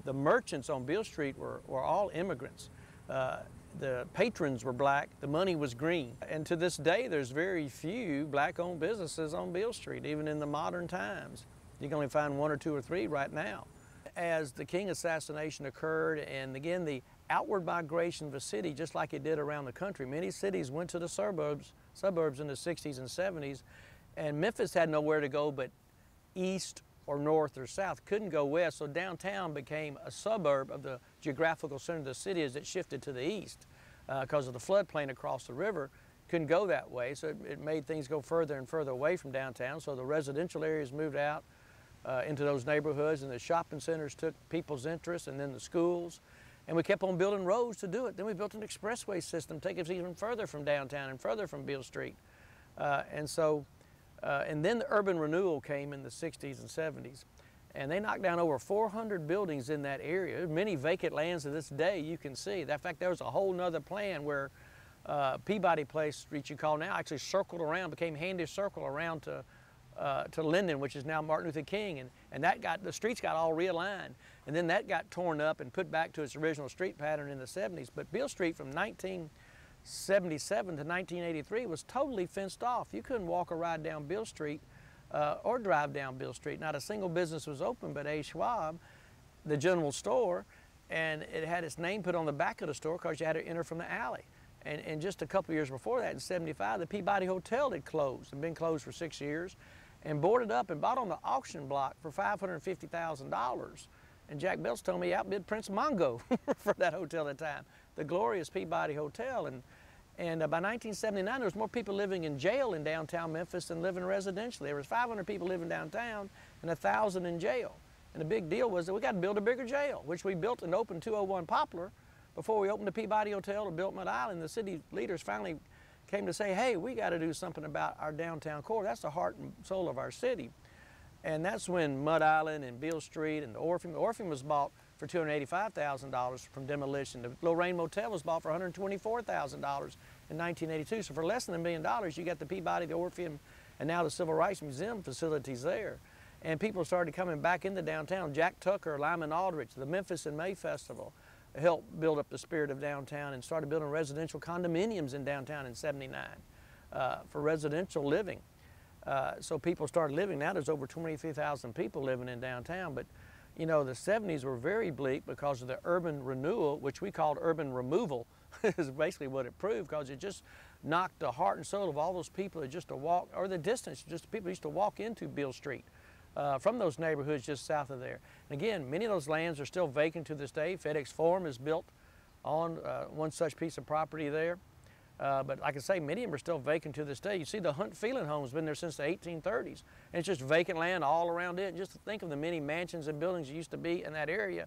The merchants on Beale Street were all immigrants. The patrons were black, the money was green. And to this day, there's very few black-owned businesses on Beale Street, even in the modern times. You can only find one or two or three right now. As the King assassination occurred, and again, the outward migration of the city, just like it did around the country, many cities went to the suburbs in the 60s and 70s, and Memphis had nowhere to go but east or north or south, couldn't go west, so downtown became a suburb of the geographical center of the city as it shifted to the east because of the floodplain across the river. Couldn't go that way, so it made things go further and further away from downtown, so the residential areas moved out into those neighborhoods, and the shopping centers took people's interest, and then the schools, and we kept on building roads to do it. Then we built an expressway system to take us even further from downtown and further from Beale Street. And then the urban renewal came in the 60s and 70s, and they knocked down over 400 buildings in that area. There's many vacant lands to this day, you can see. In fact, there was a whole nother plan where Peabody Place Street, you call now, actually circled around, became Handy Circle around to Linden, which is now Martin Luther King, and the streets got all realigned, and then that got torn up and put back to its original street pattern in the 70s. But Beale Street from 1977 to 1983 was totally fenced off. You couldn't walk or ride down Beale Street or drive down Beale Street. Not a single business was open but A. Schwab, the general store, and it had its name put on the back of the store because you had to enter from the alley. And just a couple years before that, in 75, the Peabody Hotel had closed and been closed for 6 years, and boarded up and bought on the auction block for $550,000. And Jack Belts told me he outbid Prince Mongo for that hotel at the time, the glorious Peabody Hotel. And by 1979, there was more people living in jail in downtown Memphis than living residentially. There was 500 people living downtown and 1,000 in jail. And the big deal was that we got to build a bigger jail, which we built and opened 201 Poplar before we opened the Peabody Hotel or built Mud Island. The city leaders finally came to say, hey, we got to do something about our downtown core. That's the heart and soul of our city. And that's when Mud Island and Beale Street and the Orpheum was bought for $285,000 from demolition. The Lorraine Motel was bought for $124,000 in 1982. So for less than $1 million, you got the Peabody, the Orpheum, and now the Civil Rights Museum facilities there. And people started coming back into downtown. Jack Tucker, Lyman Aldrich, the Memphis in May Festival helped build up the spirit of downtown and started building residential condominiums in downtown in 79 for residential living. So people started living. Now there's over 23,000 people living in downtown. But you know, the 70s were very bleak because of the urban renewal, which we called urban removal, is basically what it proved, because it just knocked the heart and soul of all those people that just to walk, or the distance, just people used to walk into Beale Street from those neighborhoods just south of there. And again, many of those lands are still vacant to this day. FedEx Forum is built on one such piece of property there. But like I say, many of them are still vacant to this day. You see the Hunt Phelan home's been there since the 1830s. And it's just vacant land all around it. And just think of the many mansions and buildings that used to be in that area,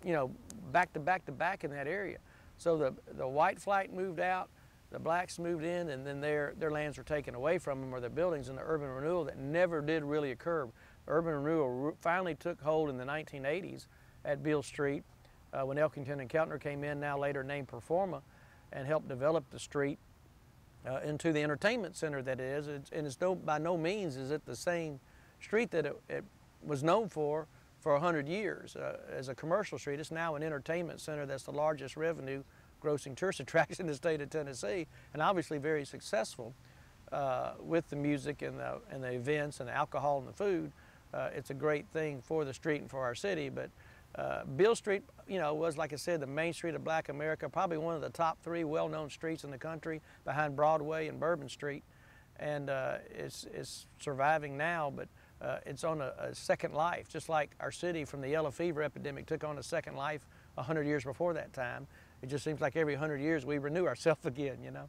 you know, back to back to back in that area. So the white flight moved out, the blacks moved in, and then their lands were taken away from them, or their buildings, in the urban renewal that never did really occur. Urban renewal finally took hold in the 1980s at Beale Street when Elkington and Keltner came in, now later named Performa, and helped develop the street into the entertainment center that it is. And it's by no means is it the same street that it was known for 100 years as a commercial street. It's now an entertainment center that's the largest revenue grossing tourist attraction in the state of Tennessee, and obviously very successful with the music and the events and the alcohol and the food. It's a great thing for the street and for our city. But Beale Street, you know, was, like I said, the main street of Black America, probably one of the top 3 well-known streets in the country, behind Broadway and Bourbon Street. And it's surviving now, but it's on a second life, just like our city from the yellow fever epidemic took on a second life 100 years before that time. It just seems like every 100 years we renew ourselves again, you know.